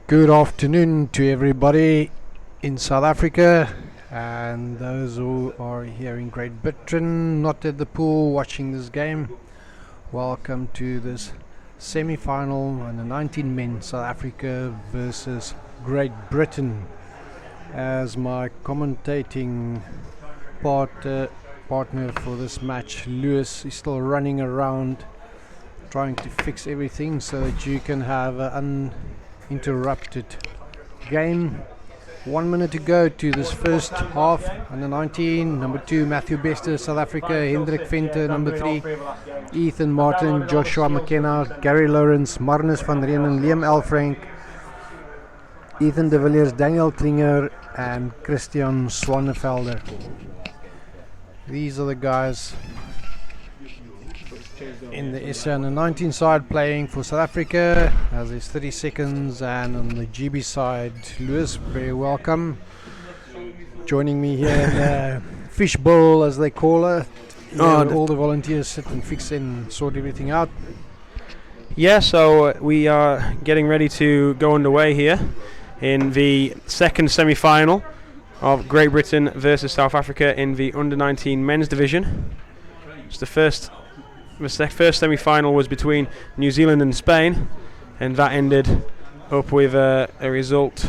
Good afternoon to everybody in South Africa and those who are here in Great Britain, not at the pool watching this game. Welcome to this semi-final on the 19 men, South Africa versus Great Britain. As my commentating partner for this match, Lewis, is still running around trying to fix everything so that you can have an uninterrupted game. 1 minute to go to this first half. Under 19, number 2 Matthew Bester, South Africa. Hendrik Venter, number 3 Ethan Martin, Joshua McKenna, Gary Lawrence, Marnus van Reenen, Liam Elfrank, Ethan de Villiers, Daniel Klinger and Christian Swanevelder. These are the guys in the SA under 19 side playing for South Africa, as is 30 seconds, and on the GB side, Lewis, very welcome. Joining me here in the fishbowl, as they call it. All the volunteers sit and fix and sort everything out. Yeah, so we are getting ready to go underway here in the second semi-final of Great Britain versus South Africa in the under-19 men's division. It's the first semi-final was between New Zealand and Spain, and that ended up with a result.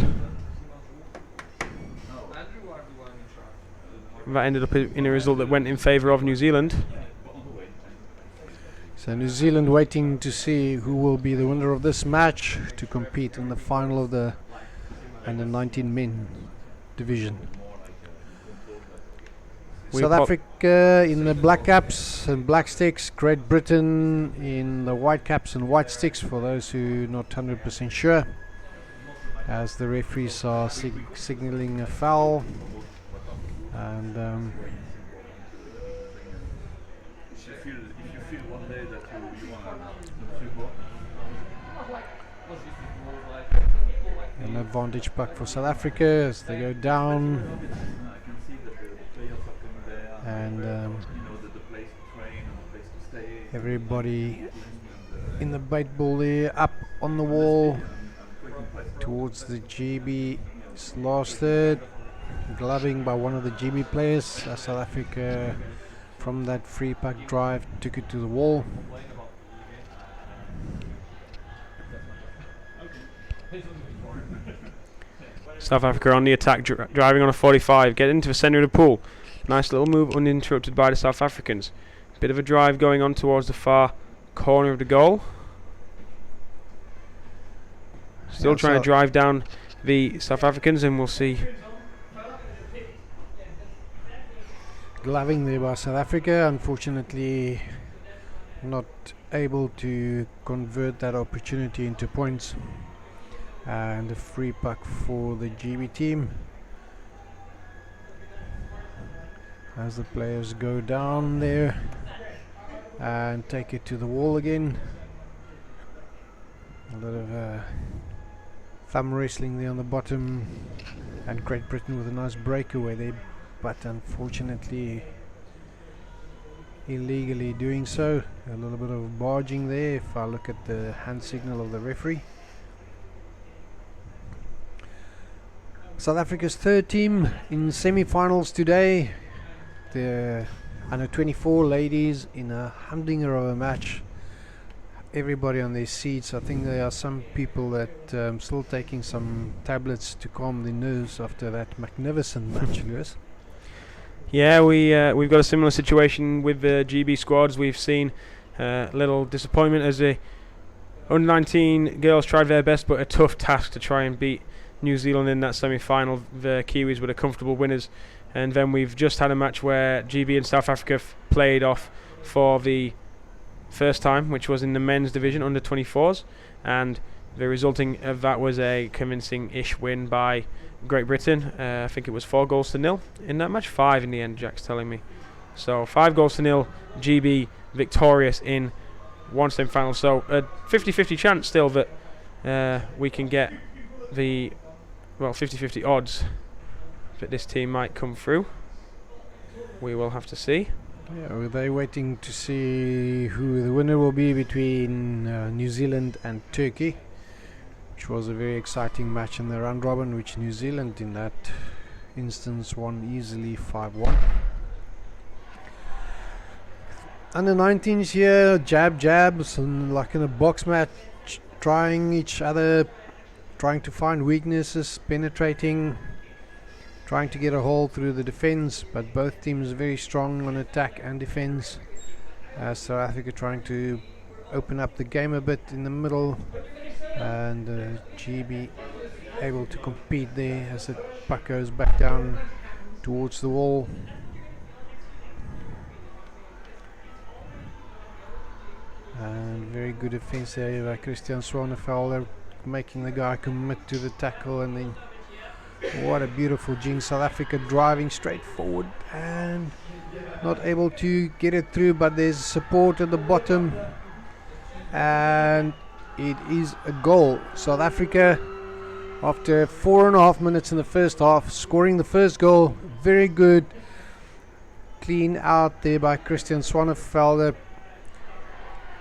That ended up in a result that went in favour of New Zealand. So New Zealand waiting to see who will be the winner of this match to compete in the final of the under-19 men division. South Africa in the black caps and black sticks, Great Britain in the white caps and white sticks, for those who are not 100% sure, as the referees are signalling a foul. And an advantage back for South Africa as they go down. And everybody in the bait ball there, up on the wall towards the GB last third. Gloving by one of the GB players. South Africa from that free puck drive took it to the wall. South Africa on the attack, driving on a 45, get into the centre of the pool. Nice little move, uninterrupted by the South Africans. Bit of a drive going on towards the far corner of the goal. Still trying to drive down the South Africans, and we'll see. Gloving there by South Africa, unfortunately not able to convert that opportunity into points. And a free puck for the GB team, as the players go down there and take it to the wall again. A lot of thumb wrestling there on the bottom, and Great Britain with a nice breakaway there, but unfortunately illegally doing so. A little bit of barging there if I look at the hand signal of the referee. South Africa's third team in semi-finals today. The under 24 ladies in a humdinger of a match. Everybody on their seats. I think there are some people that still taking some tablets to calm their nerves after that magnificent match, Lewis. Yeah, we've got a similar situation with the GB squads. We've seen little disappointment as the under-19 girls tried their best, but a tough task to try and beat New Zealand in that semi-final. The Kiwis were the comfortable winners, and then we've just had a match where GB and South Africa played off for the first time, which was in the men's division under 24s, and the resulting of that was a convincing-ish win by Great Britain. I think it was 4-0 in that match. 5 in the end, Jack's telling me. So 5-0, GB victorious in one semi-final. So a 50-50 chance still that we can get the 50-50 odds that this team might come through. We will have to see. Yeah, are they waiting to see who the winner will be between New Zealand and Turkey? which was a very exciting match in the round robin, which New Zealand in that instance won easily 5-1. Under 19s here, jabs, and like in a box match, trying each other, trying to find weaknesses, penetrating, trying to get a hole through the defense, but both teams very strong on attack and defense. South Africa trying to open up the game a bit in the middle, and GB able to compete there as the puck goes back down towards the wall. And very good defense there by Christian Swanefelder, making the guy commit to the tackle, and then what a beautiful jing. South Africa driving straight forward and not able to get it through, but there's support at the bottom, and it is a goal. South Africa, after 4.5 minutes in the first half, scoring the first goal. Very good clean out there by Christian Swanefelder,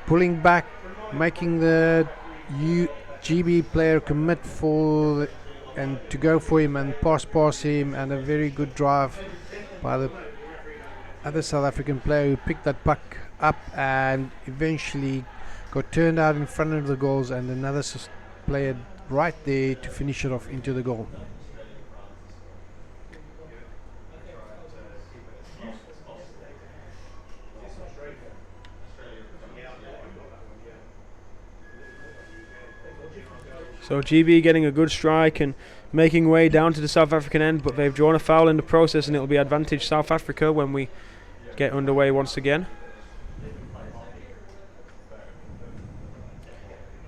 pulling back, making the GB player commit for and to go for him and pass him, and a very good drive by the other South African player who picked that puck up and eventually got turned out in front of the goals, and another player right there to finish it off into the goal. So GB getting a good strike and making way down to the South African end, but they've drawn a foul in the process, and it'll be advantage South Africa when we get underway once again.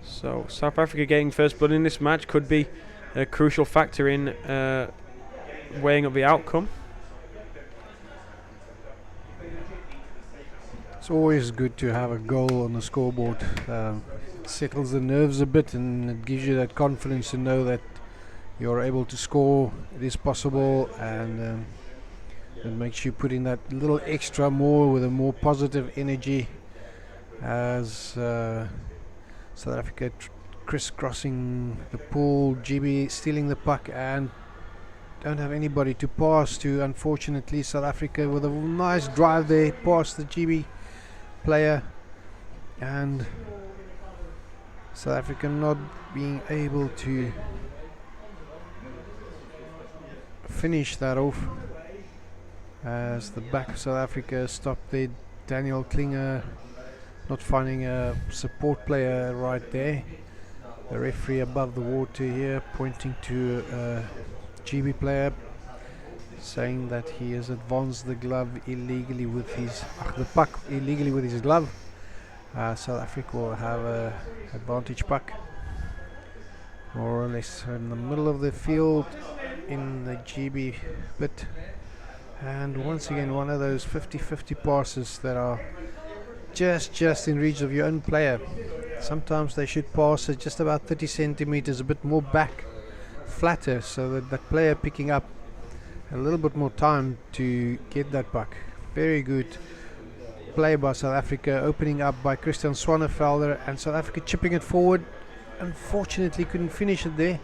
So South Africa getting first blood in this match could be a crucial factor in weighing up the outcome. It's always good to have a goal on the scoreboard. Settles the nerves a bit, and it gives you that confidence to know that you're able to score. It is possible, and it makes you put in that little extra more with a more positive energy as South Africa crisscrossing the pool, GB stealing the puck and don't have anybody to pass to. Unfortunately, South Africa with a nice drive there past the GB player, and South Africa not being able to finish that off as the back of South Africa stopped there. Daniel Klinger not finding a support player right there. The referee above the water here pointing to a GB player, saying that he has advanced the glove illegally with his the puck illegally with his glove. South Africa will have a advantage puck, more or less in the middle of the field in the GB bit, and once again one of those 50-50 passes that are just in reach of your own player. Sometimes they should pass at just about 30 centimeters a bit more back, flatter, so that the player picking up a little bit more time to get that puck. Very good play by South Africa, opening up by Christian Swanefelder, and South Africa chipping it forward. Unfortunately couldn't finish it there.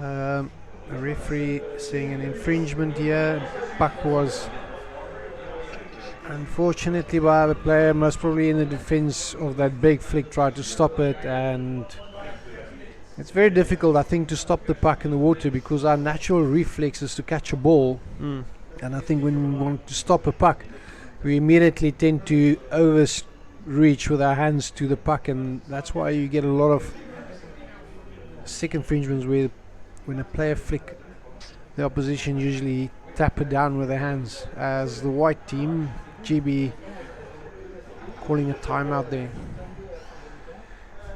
A referee seeing an infringement here. Puck was unfortunately by the player, most probably in the defense of that big flick, tried to stop it, and it's very difficult, I think, to stop the puck in the water because our natural reflex is to catch a ball, and I think when we want to stop a puck we immediately tend to overreach with our hands to the puck, and that's why you get a lot of sick infringements where when a player flick, the opposition usually tap it down with their hands, as the white team, GB, calling a timeout there.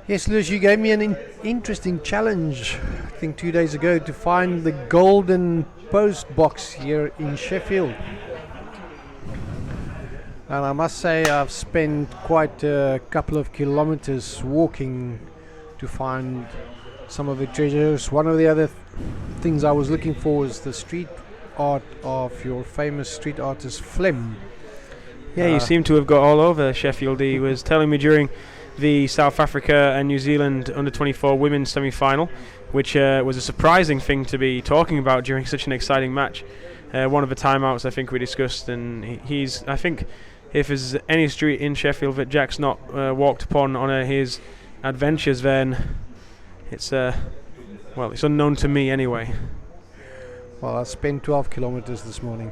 Yes, Lewis, you gave me an interesting challenge, I think 2 days ago, to find the golden post box here in Sheffield. And I must say I've spent quite a couple of kilometers walking to find some of the treasures. One of the other things I was looking for was the street art of your famous street artist Flem. Yeah, you seem to have got all over Sheffield. He was telling me during the South Africa and New Zealand under-24 women's semi-final, which was a surprising thing to be talking about during such an exciting match. One of the timeouts I think we discussed, and I think if there's any street in Sheffield that Jack's not walked upon on his adventures, then it's it's unknown to me anyway. Well, I spent 12 kilometers this morning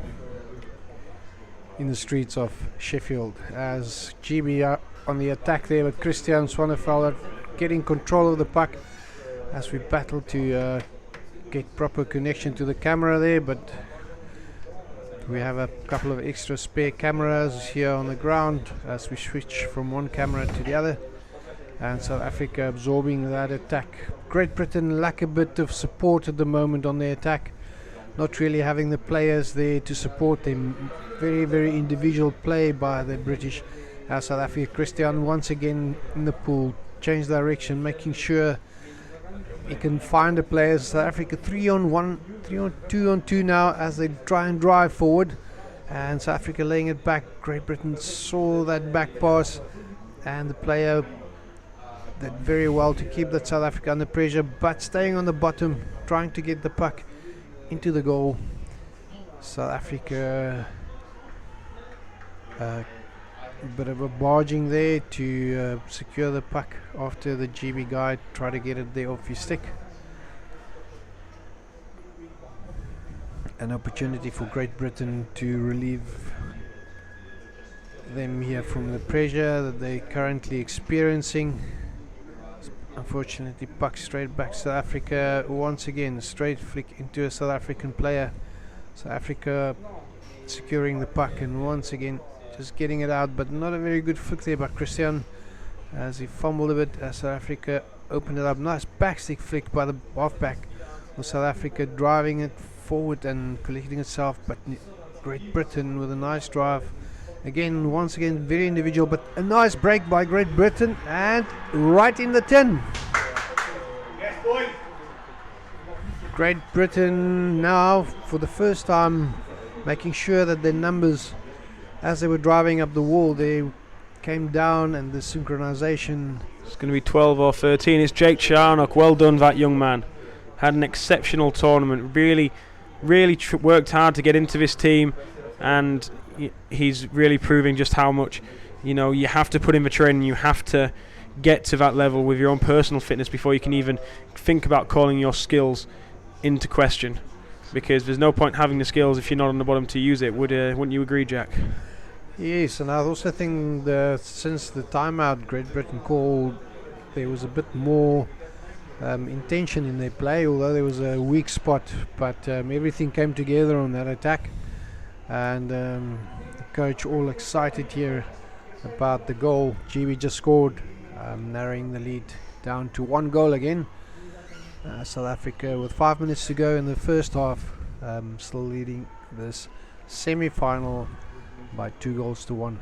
in the streets of Sheffield as GBR on the attack there with Christian Swanefelder getting control of the puck as we battle to get proper connection to the camera there, but we have a couple of extra spare cameras here on the ground as we switch from one camera to the other, and South Africa absorbing that attack. Great Britain lack a bit of support at the moment on the attack, not really having the players there to support them. Very, very individual play by the British. South Africa, Christian once again in the pool, change direction, making sure he can find the players. South Africa 2 now as they try and drive forward, and South Africa laying it back. Great Britain saw that back pass, and the player did very well to keep that South Africa under pressure, but staying on the bottom, trying to get the puck into the goal. South Africa a bit of a barging there to secure the puck after the GB guy tried to get it there off his stick. An opportunity for Great Britain to relieve them here from the pressure that they're currently experiencing. Unfortunately, puck straight back to South Africa once again. Straight flick into a South African player. South Africa securing the puck, and once again just getting it out, but not a very good flick there by Christian as he fumbled a bit as South Africa opened it up. Nice backstick flick by the halfback of South Africa, driving it forward and collecting itself, but Great Britain with a nice drive. Again, once again, very individual, but a nice break by Great Britain, and right in the tin. Great Britain now, for the first time, making sure that their numbers, as they were driving up the wall, they came down, and the synchronization. It's going to be 12 or 13. It's Jake Charnock. Well done, that young man. Had an exceptional tournament. Really worked hard to get into this team, and he's really proving just how much you have to put in the training. You have to get to that level with your own personal fitness before you can even think about calling your skills into question, because there's no point having the skills if you're not on the bottom to use it. Wouldn't you agree, Jack? Yes, and I also think since the timeout Great Britain called, there was a bit more intention in their play, although there was a weak spot, but everything came together on that attack, and the coach all excited here about the goal. GB just scored, narrowing the lead down to 1 goal again. South Africa with 5 minutes to go in the first half, still leading this semi-final by 2-1.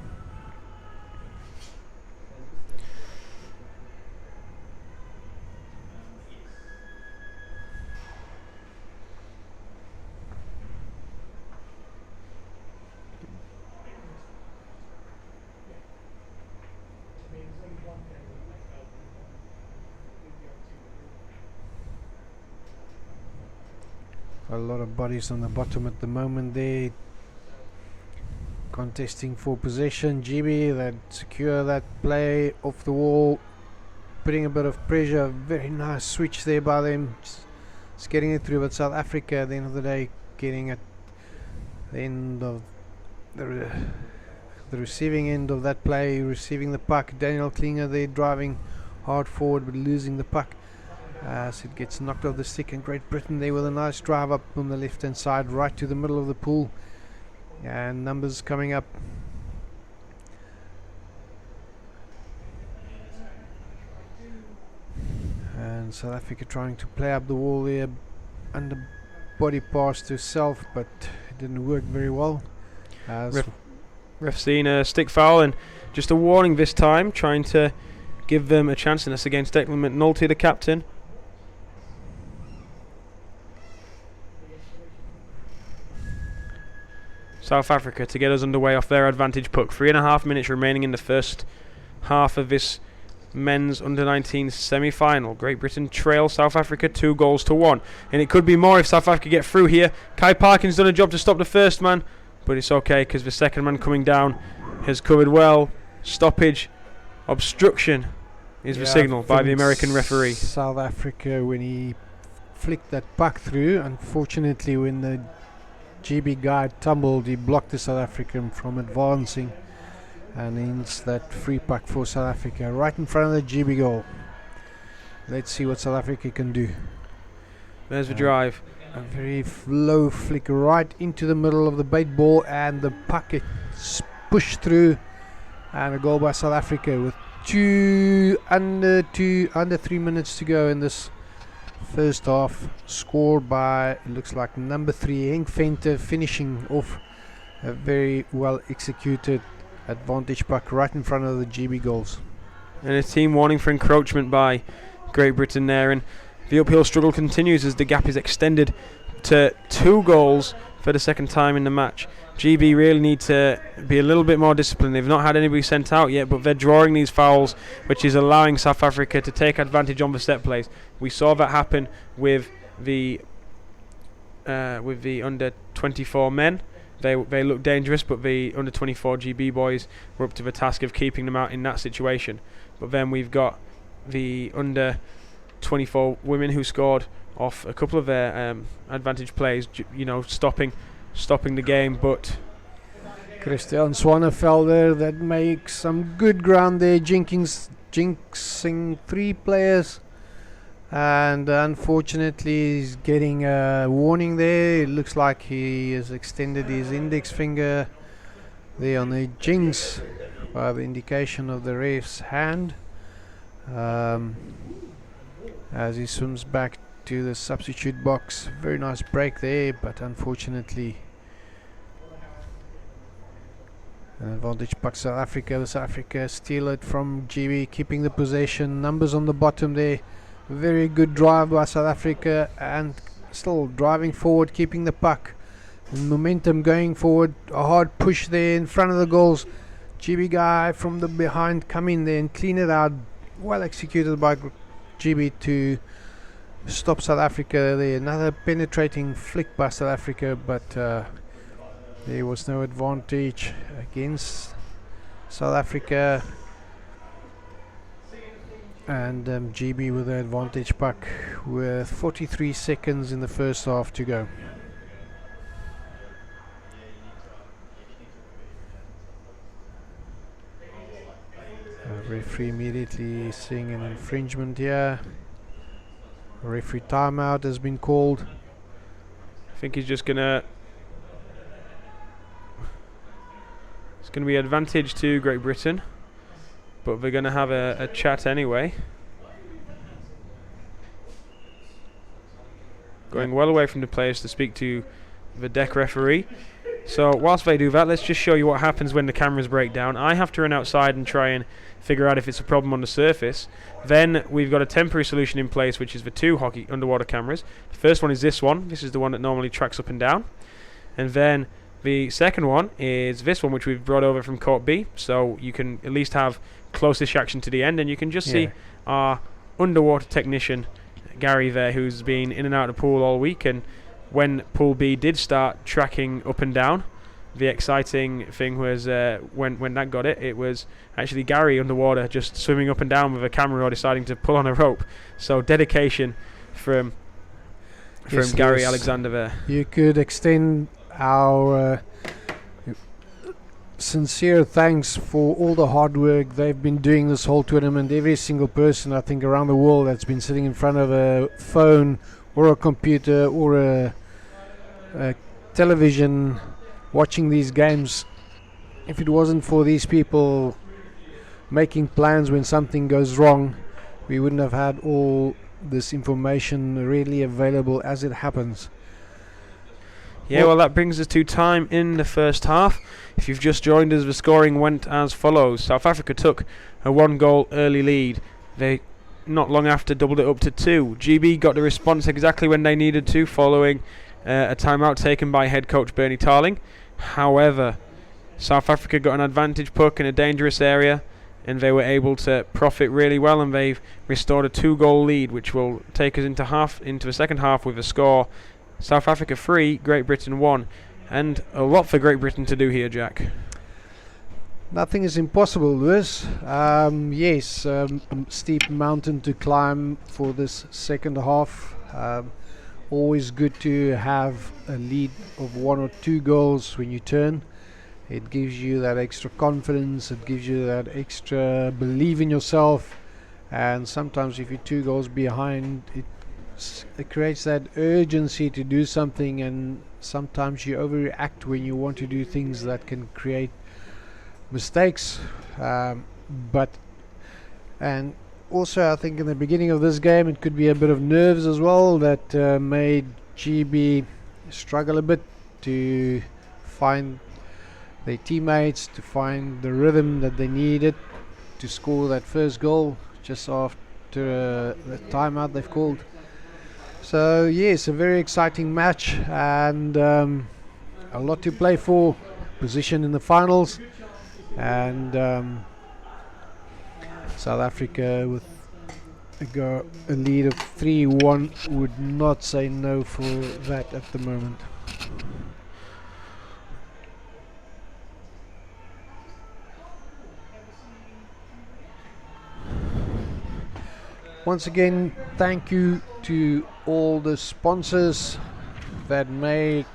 A lot of bodies on the bottom at the moment there, contesting for possession. GB that secure that play off the wall, putting a bit of pressure. Very nice switch there by them, just getting it through. But South Africa at the end of the day getting at the end of the receiving end of that play, receiving the puck. Daniel Klinger there driving hard forward but losing the puck as it gets knocked off the stick, and Great Britain there with a nice drive up on the left hand side right to the middle of the pool, and numbers coming up. And South Africa trying to play up the wall there, under body pass to self, but it didn't work very well. Ref seen a stick foul, and just a warning this time, trying to give them a chance, and that's against Declan McNulty, the captain. South Africa to get us underway off their advantage puck. 3.5 minutes remaining in the first half of this men's under-19 semi-final. Great Britain trail South Africa 2-1, and it could be more if South Africa get through here. Kai Parkin's done a job to stop the first man, but it's okay because the second man coming down has covered well. Stoppage, obstruction is the signal by the American referee. South Africa, when he flicked that puck through, unfortunately when the GB guy tumbled, he blocked the South African from advancing, and ends that free puck for South Africa right in front of the GB goal. Let's see what South Africa can do. There's the drive. A very low flick right into the middle of the bait ball, and the puck is pushed through, and a goal by South Africa with under 3 minutes to go in this first half, scored by, it looks like, number 3 Henk Venter, finishing off a very well executed advantage puck right in front of the GB goals. And a team warning for encroachment by Great Britain there, and the uphill struggle continues as the gap is extended to 2 goals for the second time in the match. GB really need to be a little bit more disciplined. They've not had anybody sent out yet, but they're drawing these fouls, which is allowing South Africa to take advantage on the set plays. We saw that happen with the under 24 men. They looked dangerous, but the under 24 GB boys were up to the task of keeping them out in that situation. But then we've got the under 24 women who scored off a couple of their advantage plays, stopping the game. But Christian Swanevelder, that makes some good ground there, jinxing 3 players, and unfortunately he's getting a warning there. It looks like he has extended his index finger there on the jinx by the indication of the ref's hand, as he swims back to the substitute box. Very nice break there, but unfortunately an advantage puck South Africa. South Africa steal it from GB, keeping the possession. Numbers on the bottom there. Very good drive by South Africa, and still driving forward, keeping the puck and momentum going forward. A hard push there in front of the goals. GB guy from the behind come in there and clean it out. Well executed by GB to stop South Africa there. Another penetrating flick by South Africa, but there was no advantage against South Africa, and GB with the advantage puck with 43 seconds in the first half to go. Referee immediately seeing an infringement here. Referee timeout has been called. I think he's just gonna. It's going to be advantage to Great Britain, but they're going to have a chat anyway. Going well away from the players to speak to the deck referee. So whilst they do that, let's just show you what happens when the cameras break down. I have to run outside and try and figure out if it's a problem on the surface. Then we've got a temporary solution in place, which is the 2 hockey underwater cameras. The first one is this one. This is the one that normally tracks up and down. And then the second one is this one, which we've brought over from Court B, so you can at least have closest action to the end, and you can just see our underwater technician, Gary, there, who's been in and out of the pool all week. And when Pool B did start tracking up and down, the exciting thing was when that got it was actually Gary underwater just swimming up and down with a camera or deciding to pull on a rope. So dedication from Gary Alexander there. You could extend our sincere thanks for all the hard work they've been doing this whole tournament. Every single person, I think, around the world that's been sitting in front of a phone or a computer or a television watching these games. If it wasn't for these people making plans when something goes wrong, we wouldn't have had all this information readily available as it happens. Yeah, well, that brings us to time in the first half. If you've just joined us, the scoring went as follows. South Africa took a 1-goal early lead. They, not long after, doubled it up to 2. GB got the response exactly when they needed to, following a timeout taken by head coach Bernie Tarling. However, South Africa got an advantage puck in a dangerous area, and they were able to profit really well, and they've restored a 2-goal lead, which will take us into the second half with a score: South Africa 3, Great Britain 1, and a lot for Great Britain to do here, Jack. Nothing is impossible, Lewis. Yes, steep mountain to climb for this second half. Always good to have a lead of 1 or 2 goals when you turn. It gives you that extra confidence, it gives you that extra belief in yourself, and sometimes if you're 2 goals behind, it creates that urgency to do something, and sometimes you overreact when you want to do things that can create mistakes. And also I think in the beginning of this game it could be a bit of nerves as well that made GB struggle a bit to find their teammates, to find the rhythm that they needed to score that first goal just after the timeout they've called. So yes, a very exciting match, and a lot to play for. Position in the finals, and South Africa with a lead of 3-1 would not say no for that at the moment. Once again, thank you to all the sponsors that make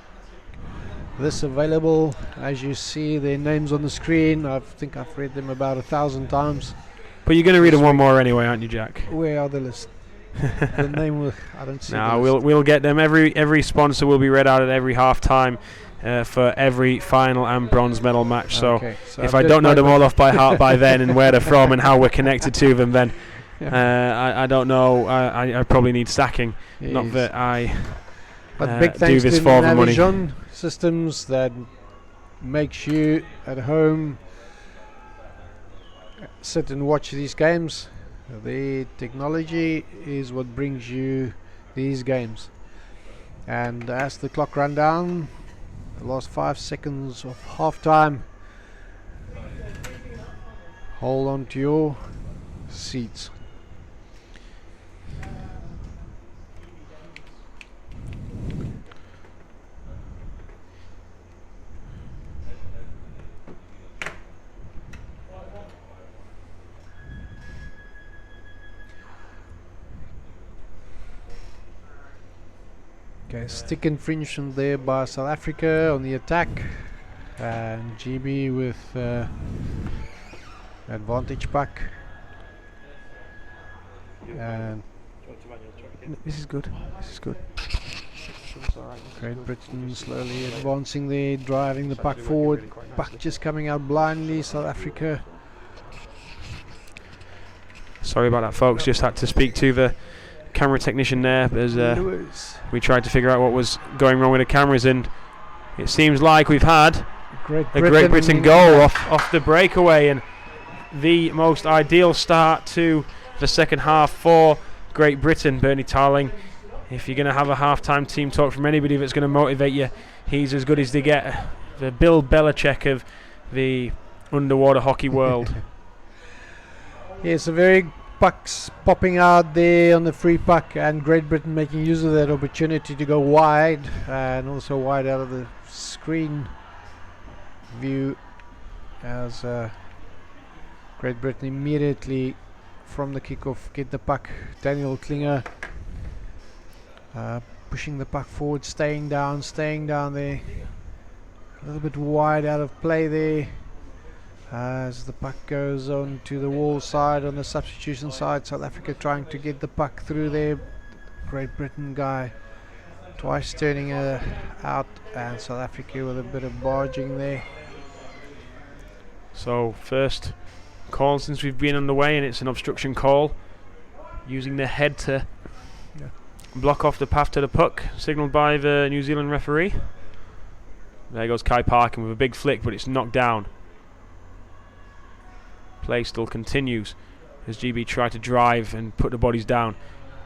this available. As you see their names on the screen, I think I've read them about 1,000 times. But you're going to read them one more anyway, aren't you, Jack? Where are the list? The name I don't see. No, we'll get them. Every sponsor will be read out at every half time for every final and bronze medal match. Okay, so if I don't know them all off by heart by then and where they're from and how we're connected to them, then I don't know. I probably need sacking. Yes. Not that I big do this for the money. Navision systems that makes you at home sit and watch these games. The technology is what brings you these games. And as the clock ran down, the last 5 seconds of half time, hold on to your seats. Okay, stick infringement there by South Africa on the attack, and GB with advantage back. And this is good. This is good. Great Britain slowly advancing there, driving the puck forward. Puck just coming out blindly. South Africa. Sorry about that, folks. Just had to speak to the camera technician there as we tried to figure out what was going wrong with the cameras, and it seems like we've had a Great Britain goal off the breakaway, and the most ideal start to the second half for Great Britain. Bernie Tarling, if you're going to have a half-time team talk from anybody that's going to motivate you, he's as good as they get. The Bill Belichick of the underwater hockey world. Yes, a very pucks popping out there on the free puck, and Great Britain making use of that opportunity to go wide, and also wide out of the screen view, as Great Britain immediately from the kickoff get the puck. Daniel Klinger pushing the puck forward, staying down there, a little bit wide out of play there. As the puck goes on to the wall side, on the substitution side, South Africa trying to get the puck through there. Great Britain guy twice turning out, and South Africa with a bit of barging there. So first call since we've been underway, and it's an obstruction call, using the head to block off the path to the puck, signalled by the New Zealand referee. There goes Kai Parkin with a big flick, but it's knocked down. Play still continues as GB try to drive and put the bodies down.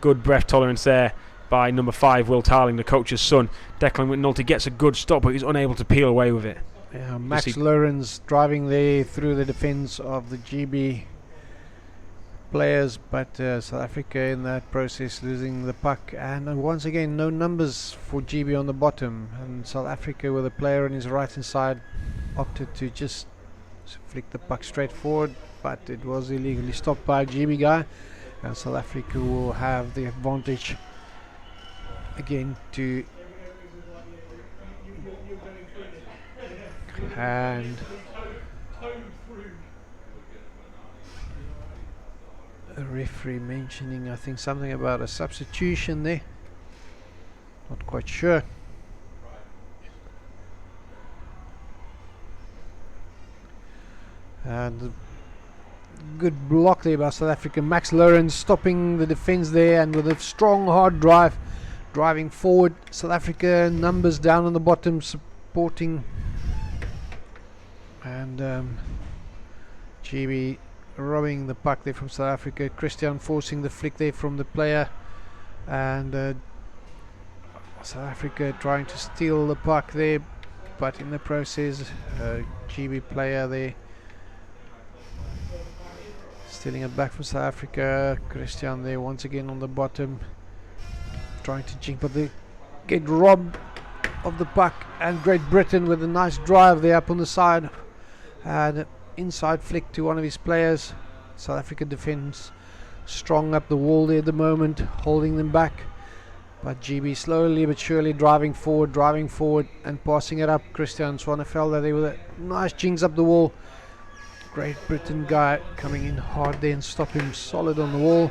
Good breath tolerance there by number 5, Will Tarling, the coach's son. Declan McNulty gets a good stop, but he's unable to peel away with it. Max Lawrence driving there through the defence of the GB players, but South Africa in that process losing the puck, and once again no numbers for GB on the bottom, and South Africa with a player on his right hand side opted to just flick the puck straight forward, but it was illegally stopped by a GB guy, and South Africa will have the advantage again to and a referee mentioning, I think, something about a substitution there. Not quite sure. And good block there by South Africa. Max Lawrence stopping the defense there, and with a strong hard drive, driving forward. South Africa numbers down on the bottom supporting, and GB robbing the puck there from South Africa. Christian forcing the flick there from the player, and South Africa trying to steal the puck there, but in the process GB player there stealing it back from South Africa. Christian there once again on the bottom trying to jink, but they get robbed of the puck, and Great Britain with a nice drive there up on the side and inside flick to one of his players. South Africa defense strong up the wall there at the moment, holding them back, but GB slowly but surely driving forward and passing it up. Christian Swanefelder there with a nice jinx up the wall. Great Britain guy coming in hard there and stop him solid on the wall.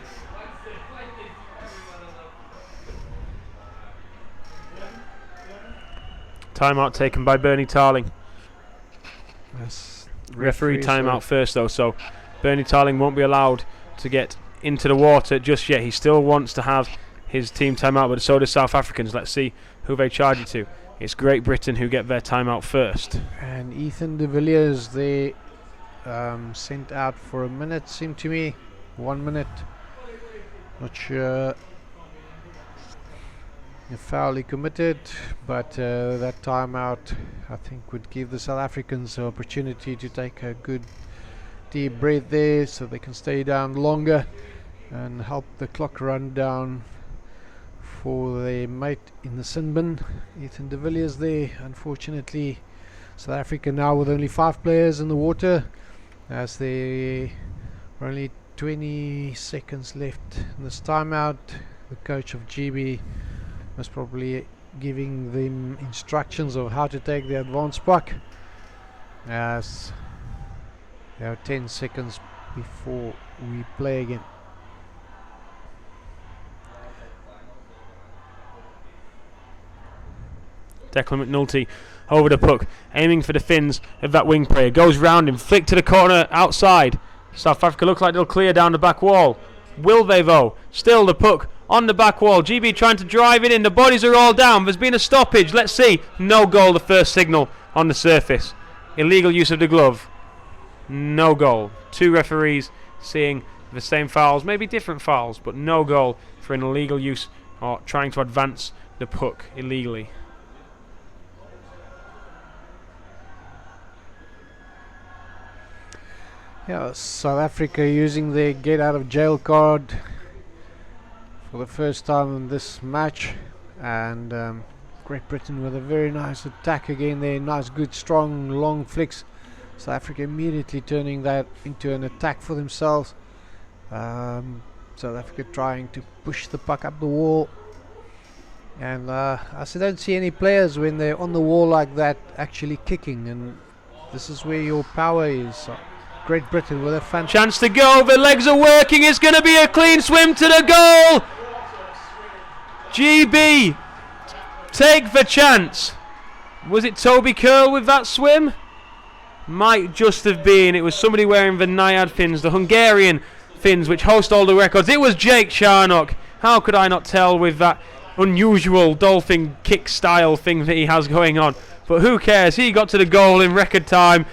Timeout taken by Bernie Tarling. Yes. Referee timeout first though, so Bernie Tarling won't be allowed to get into the water just yet. He still wants to have his team timeout, but so do South Africans. Let's see who they charge it to. It's Great Britain who get their timeout first. And Ethan de Villiers they sent out for a minute, seemed to me. 1 minute. Not sure the foul he committed, but that timeout I think would give the South Africans the opportunity to take a good deep breath there, so they can stay down longer and help the clock run down for their mate in the sin bin, Ethan de Villiers there. Unfortunately, South Africa now with only 5 players in the water, as there are only 20 seconds left in this timeout. The coach of GB most probably giving them instructions of how to take the advance puck, as there are 10 seconds before we play again. Declan McNulty over the puck, aiming for the fins of that wing player, goes round him, flick to the corner outside. South Africa looks like they'll clear down the back wall. Will they though? Still the puck on the back wall. GB trying to drive it in. The bodies are all down. There's been a stoppage. Let's see. No goal, the first signal on the surface. Illegal use of the glove. No goal. 2 referees seeing the same fouls, maybe different fouls, but no goal for an illegal use or trying to advance the puck illegally. Yeah, South Africa using their get out of jail card for the first time in this match, and Great Britain with a very nice attack again there. Nice, good, strong, long flicks. South Africa immediately turning that into an attack for themselves. South Africa trying to push the puck up the wall, and I don't see any players when they're on the wall like that actually kicking, and this is where your power is. Great Britain with a fantastic chance to go. The legs are working. It's going to be a clean swim to the goal. GB take the chance. Was it Toby Curl with that swim? Might just have been. It was somebody wearing the Naiad fins, the Hungarian fins, which host all the records. It was Jake Sharnock. How could I not tell with that unusual dolphin kick style thing that he has going on? But who cares? He got to the goal in record time.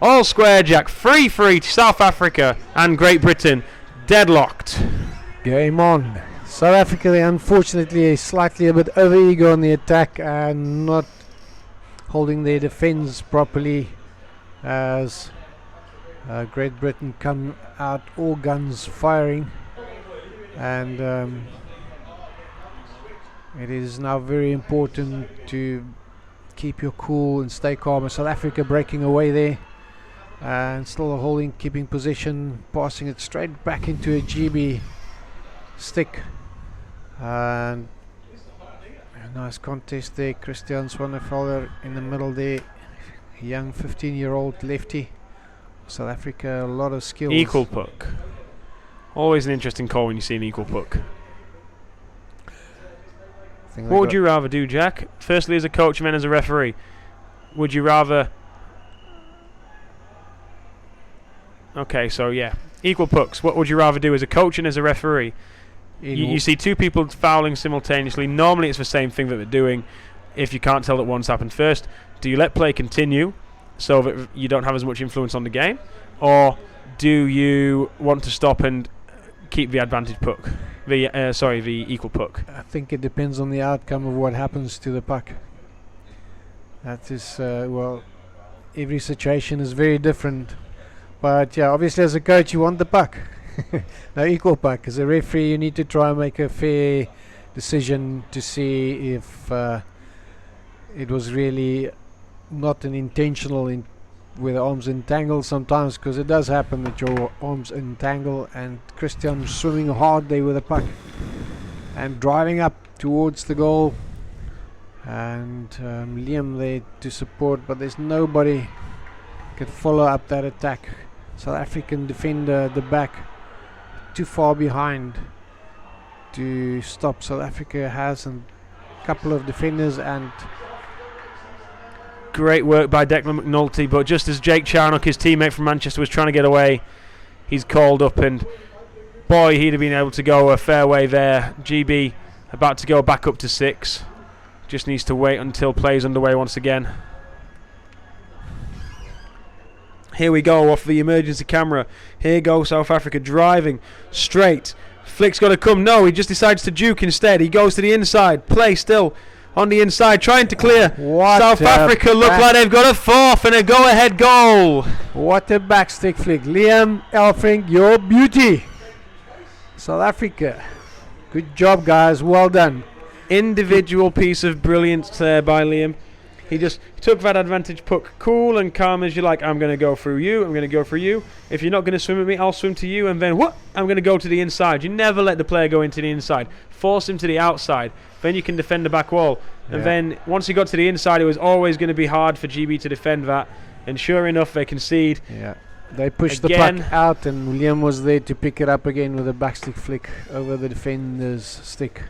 All square, Jack. 3-3 to South Africa and Great Britain. Deadlocked. game on. South Africa, unfortunately, slightly a bit over-eager on the attack and not holding their defence properly, as Great Britain come out all guns firing, and it is now very important to keep your cool and stay calm. South Africa breaking away there and still holding, keeping position, passing it straight back into a GB stick, and a nice contest there. Christian Swanefelder in the middle there, young 15-year-old lefty. South Africa, a lot of skills. Equal puck. Always an interesting call when you see an equal puck. What would you rather do, Jack? Firstly as a coach and then as a referee. Would you rather... Okay, so yeah. Equal pucks. What would you rather do as a coach and as a referee? You see two people fouling simultaneously. Normally it's the same thing that they're doing if you can't tell that one's happened first. Do you let play continue so that you don't have as much influence on the game? Or do you want to stop and keep the advantage puck? The equal puck. I think it depends on the outcome of what happens to the puck. That is, well, every situation is very different. But yeah, obviously as a coach you want the puck. No equal puck. As a referee you need to try and make a fair decision to see if it was really not an intentional with arms entangled sometimes, because it does happen that your arms entangle, and Christian swimming hard there with the puck and driving up towards the goal, and Liam there to support, but there's nobody could follow up that attack. South African defender at the back too far behind to stop. South Africa has a couple of defenders, and great work by Declan McNulty, but just as Jake Charnock, his teammate from Manchester, was trying to get away, he's called up, and boy, he'd have been able to go a fair way there. GB about to go back up to 6. Just needs to wait until play's underway once again. Here we go off the emergency camera. Here goes South Africa driving straight. Flick's got to come. No, he just decides to juke instead. He goes to the inside. Play still on the inside, trying to clear. South Africa look like they've got a fourth and a go-ahead goal. What a backstick flick. Liam Elfrink, your beauty. South Africa. Good job, guys. Well done. Individual piece of brilliance there by Liam. He just took that advantage puck cool and calm as you like. I'm going to go through you. I'm going to go through you. If you're not going to swim with me, I'll swim to you. And then, what? I'm going to go to the inside. You never let the player go into the inside. Force him to the outside. Then you can defend the back wall. And then once he got to the inside, it was always going to be hard for GB to defend that. And sure enough, they concede. Yeah. They pushed the puck out, and William was there to pick it up again with a backstick flick over the defender's stick.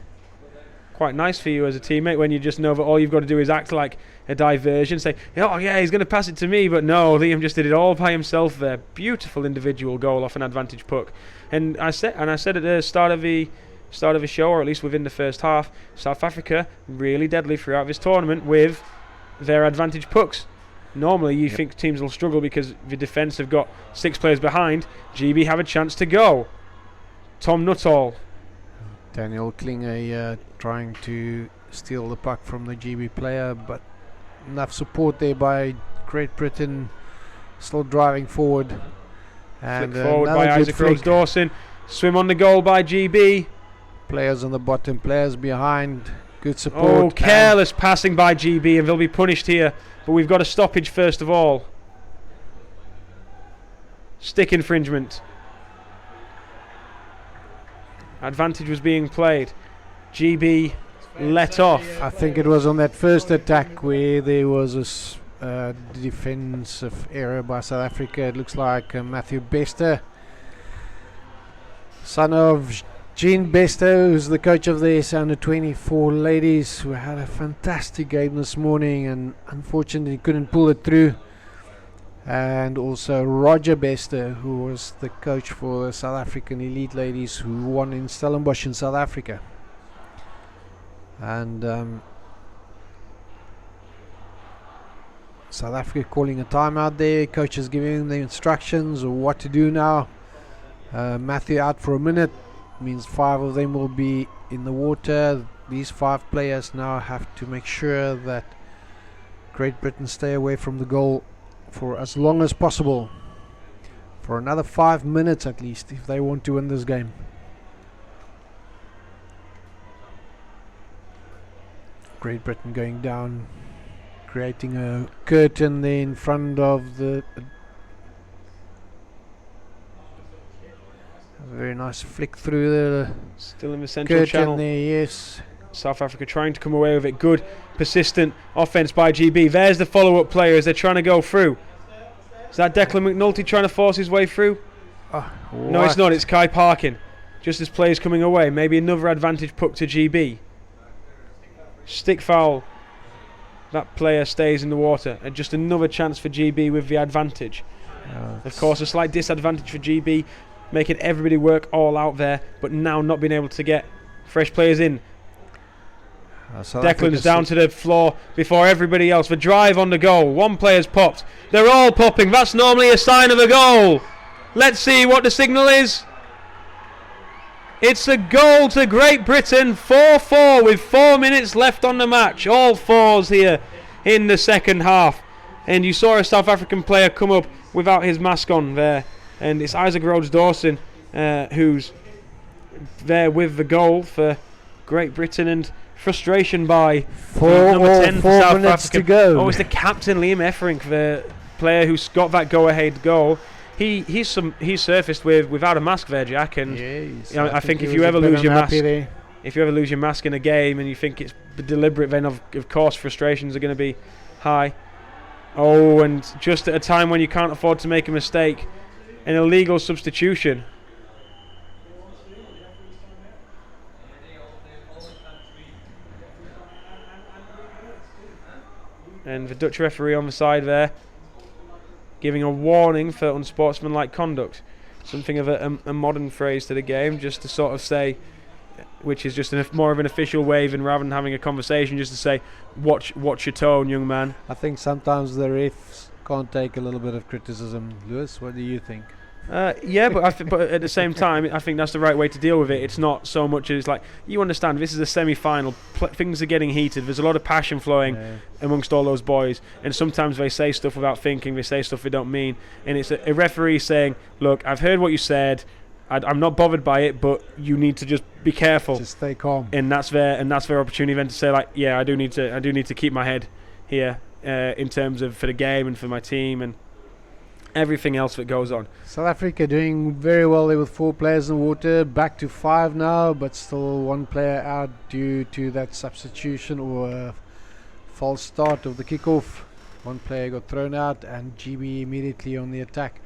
Quite nice for you as a teammate when you just know that all you've got to do is act like a diversion, say, oh yeah, he's going to pass it to me, but no, Liam just did it all by himself there. Beautiful individual goal off an advantage puck. And I said at the start of the show, or at least within the first half, South Africa really deadly throughout this tournament with their advantage pucks. Normally you think teams will struggle because the defence have got 6 players behind. GB have a chance to go. Tom Nuttall. Daniel Klinger trying to steal the puck from the GB player, but enough support there by Great Britain, still driving forward. And flick forward by Isaac Rhodes-Dawson. Swim on the goal by GB. Players on the bottom, players behind. Good support. Oh, careless passing by GB, and they'll be punished here. But we've got a stoppage first of all. Stick infringement. Advantage was being played. GB let off. I think it was on that first attack where there was a defensive error by South Africa. It looks like Matthew Bester, son of Jean Bester, who's the coach of the under 24 ladies, who had a fantastic game this morning and unfortunately couldn't pull it through. And also Roger Bester, who was the coach for the South African elite ladies, who won in Stellenbosch in South Africa. And South Africa calling a timeout there. Coach is giving the instructions of what to do now. Matthew out for a minute means 5 of them will be in the water. These 5 players now have to make sure that Great Britain stay away from the goal for as long as possible. for another 5 minutes at least if they want to win this game. Great Britain going down, creating a curtain there in front of the a very nice flick through the Still in the central curtain channel there, yes. South Africa trying to come away with it. Good persistent offence by GB. There's the follow-up player as they're trying to go through. Is that Declan McNulty trying to force his way through? No, it's not. It's Kai Parkin. Just as players coming away. Maybe another advantage puck to GB. Stick foul. That player stays in the water. And just another chance for GB with the advantage. Of course, a slight disadvantage for GB, making everybody work all out there, but now not being able to get fresh players in. Declan's down to the floor before everybody else. The drive on the goal. One player's popped. They're all popping. That's normally a sign of a goal. Let's see what the signal is. It's a goal to Great Britain. 4-4 with 4 minutes left on the match. All fours here in the second half. And you saw a South African player come up without his mask on there. And it's Isaac Rhodes-Dawson who's there with the goal for Great Britain. And frustration by number 10 for South Africa. To go. Oh, it's the captain, Liam Efferink, the player who's got that go-ahead goal. He's surfaced without a mask there, Jack, and yes, I think if you ever lose your mask in a game and you think it's deliberate, then of course frustrations are going to be high. Oh, and just at a time when you can't afford to make a mistake, an illegal substitution. And the Dutch referee on the side there, giving a warning for unsportsmanlike conduct. Something of a modern phrase to the game, just to sort of say, which is just more of an official wave, and rather than having a conversation, just to say, watch your tone, young man. I think sometimes the refs can't take a little bit of criticism. Lewis, what do you think? Yeah, but but at the same time, I think that's the right way to deal with it. It's not so much as like, you understand, this is a semi-final. Things are getting heated. There's a lot of passion flowing amongst all those boys, and sometimes they say stuff without thinking. They say stuff they don't mean, and it's a referee saying, "Look, I've heard what you said. I'm not bothered by it, but you need to just be careful. Just stay calm." And that's their opportunity then to say, like, yeah, I do need to keep my head here in terms of for the game and for my team and everything else that goes on. South Africa doing very well there with 4 players in the water, back to 5 now, but still 1 player out due to that substitution or a false start of the kickoff. 1 player got thrown out, and GB immediately on the attack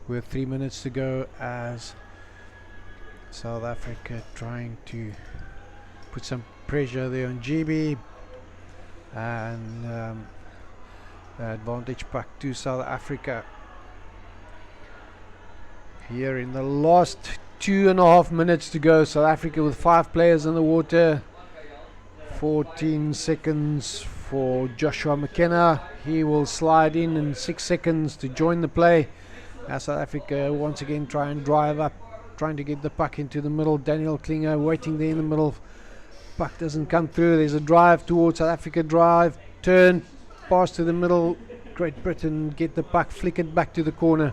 with 3 minutes to go as South Africa trying to put some pressure there on GB, and the advantage back to South Africa. Here in the last 2.5 minutes to go, South Africa with 5 players in the water. 14 seconds for Joshua McKenna. He will slide in 6 seconds to join the play. As South Africa once again try and drive up, trying to get the puck into the middle. Daniel Klinger waiting there in the middle. Puck doesn't come through. There's a drive towards South Africa. Drive, turn, pass to the middle. Great Britain get the puck, flick it back to the corner.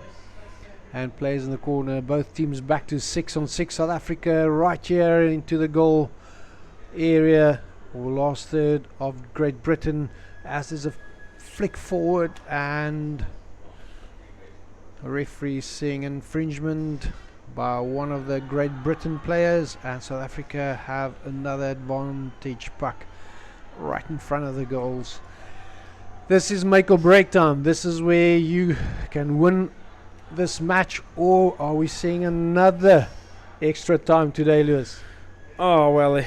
And plays in the corner. Both teams back to 6-on-6. South Africa right here into the goal area, or last third of Great Britain, as there's a flick forward and a referee seeing infringement by one of the Great Britain players, and South Africa have another advantage puck right in front of the goals. This is make or break time. This is where you can win this match, or are we seeing another extra time today, Lewis? Oh well,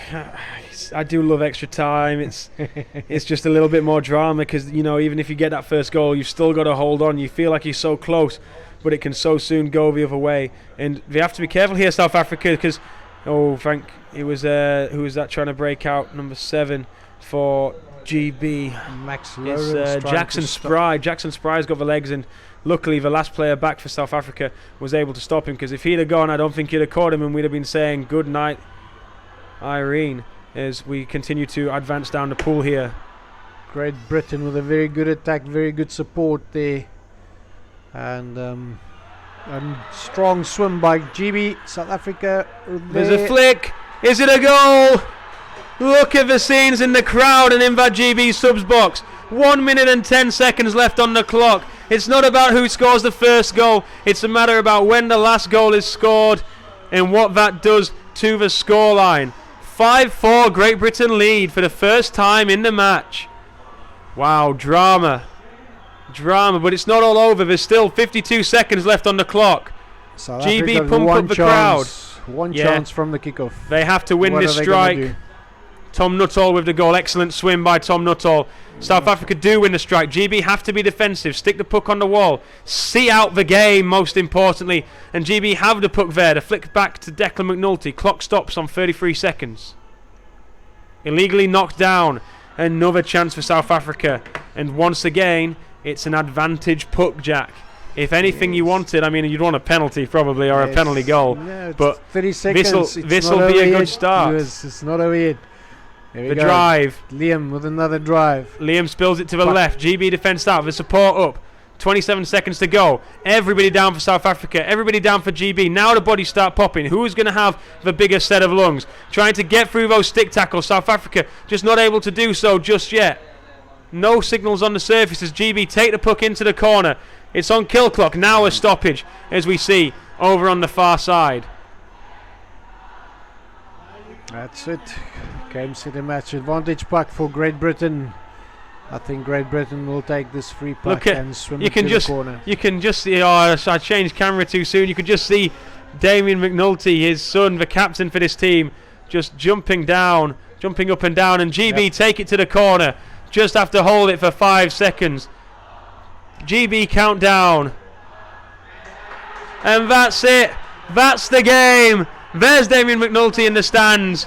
I do love extra time. It's just a little bit more drama because, you know, even if you get that first goal, you've still got to hold on. You feel like you're so close, but it can so soon go the other way, and they have to be careful here, South Africa, because it was who was that trying to break out? Number 7 for GB. Max Lawrence, Jackson Spry. Jackson Spry's got the legs, and luckily the last player back for South Africa was able to stop him, because if he'd have gone, I don't think he'd have caught him, and we'd have been saying good night, Irene, as we continue to advance down the pool here. Great Britain with a very good attack, very good support there, and And strong swim by GB. South Africa. There's a flick. Is it a goal? Look at the scenes in the crowd and in that GB subs box. 1 minute and 10 seconds left on the clock. It's not about who scores the first goal. It's a matter about when the last goal is scored and what that does to the scoreline. 5-4 Great Britain lead for the first time in the match. Wow, drama. Drama, but it's not all over. There's still 52 seconds left on the clock. South GB Africa pump up the crowd. One chance from the kickoff. They have to win this strike. Tom Nuttall with the goal. Excellent swim by Tom Nuttall. South Africa do win the strike. GB have to be defensive. Stick the puck on the wall. See out the game, most importantly. And GB have the puck there. The flick back to Declan McNulty. Clock stops on 33 seconds. Illegally knocked down. Another chance for South Africa. And once again, it's an advantage puck, Jack. If anything you wanted, I mean, you'd want a penalty probably, or a penalty goal. No, but 30 seconds. This will be a good start. It's not over yet. The drive. Liam with another drive. Liam spills it to the left. GB defence out. The support up. 27 seconds to go. Everybody down for South Africa. Everybody down for GB. Now the bodies start popping. Who's going to have the bigger set of lungs? Trying to get through those stick tackles. South Africa just not able to do so just yet. No signals on the surface as GB take the puck into the corner. It's on kill clock. Now a stoppage as we see over on the far side. That's it. Game, set, and match. Advantage puck for Great Britain. I think Great Britain will take this free puck and swim it to the corner. You can just see, I changed camera too soon. You could just see Damien McNulty, his son, the captain for this team, just jumping up and down. And GB take it to the corner. Just have to hold it for 5 seconds. GB countdown. And that's it. That's the game. There's Damien McNulty in the stands.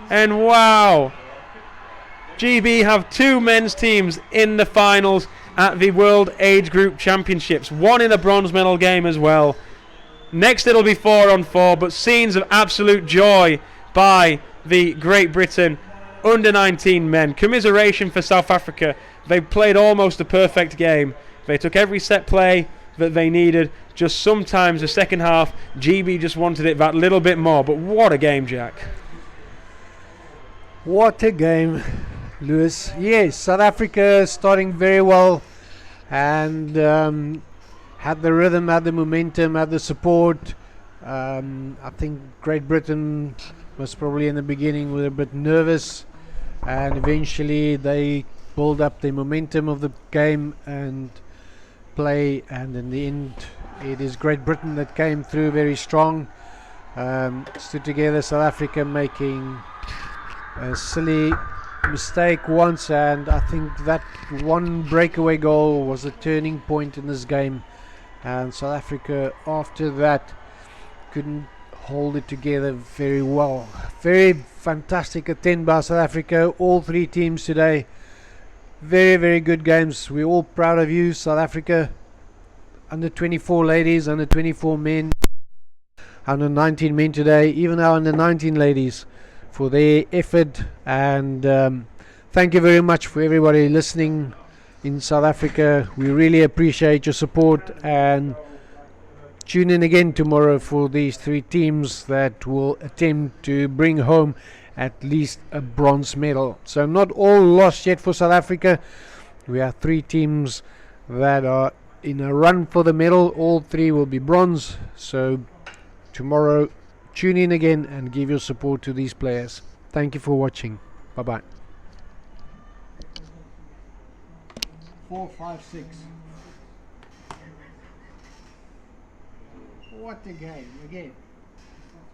And wow. GB have 2 men's teams in the finals at the World Age Group Championships. 1 in a bronze medal game as well. Next it'll be 4-on-4, but scenes of absolute joy by the Great Britain under-19 men. Commiseration for South Africa. They played almost a perfect game. They took every set play that they needed. Just sometimes the second half, GB just wanted it that little bit more. But what a game, Jack. What a game, Lewis. Yes, South Africa starting very well and had the rhythm, had the momentum, had the support. I think Great Britain was probably in the beginning a bit nervous, and eventually they build up the momentum of the game and play, and in the end it is Great Britain that came through very strong. Stood together. South Africa making a silly mistake once, and I think that one breakaway goal was a turning point in this game, and South Africa after that couldn't hold it together very well. Very fantastic attempt by South Africa. All 3 teams today, very, very good games. We're all proud of you, South Africa. Under 24 ladies, under 24 men, under 19 men today, even our under 19 ladies, for their effort. And thank you very much for everybody listening in South Africa. We really appreciate your support, and tune in again tomorrow for these 3 teams that will attempt to bring home at least a bronze medal. So not all lost yet for South Africa. We have 3 teams that are in a run for the medal. All 3 will be bronze. So tomorrow tune in again and give your support to these players. Thank you for watching. Bye bye. 4, 5, 6. What a game again.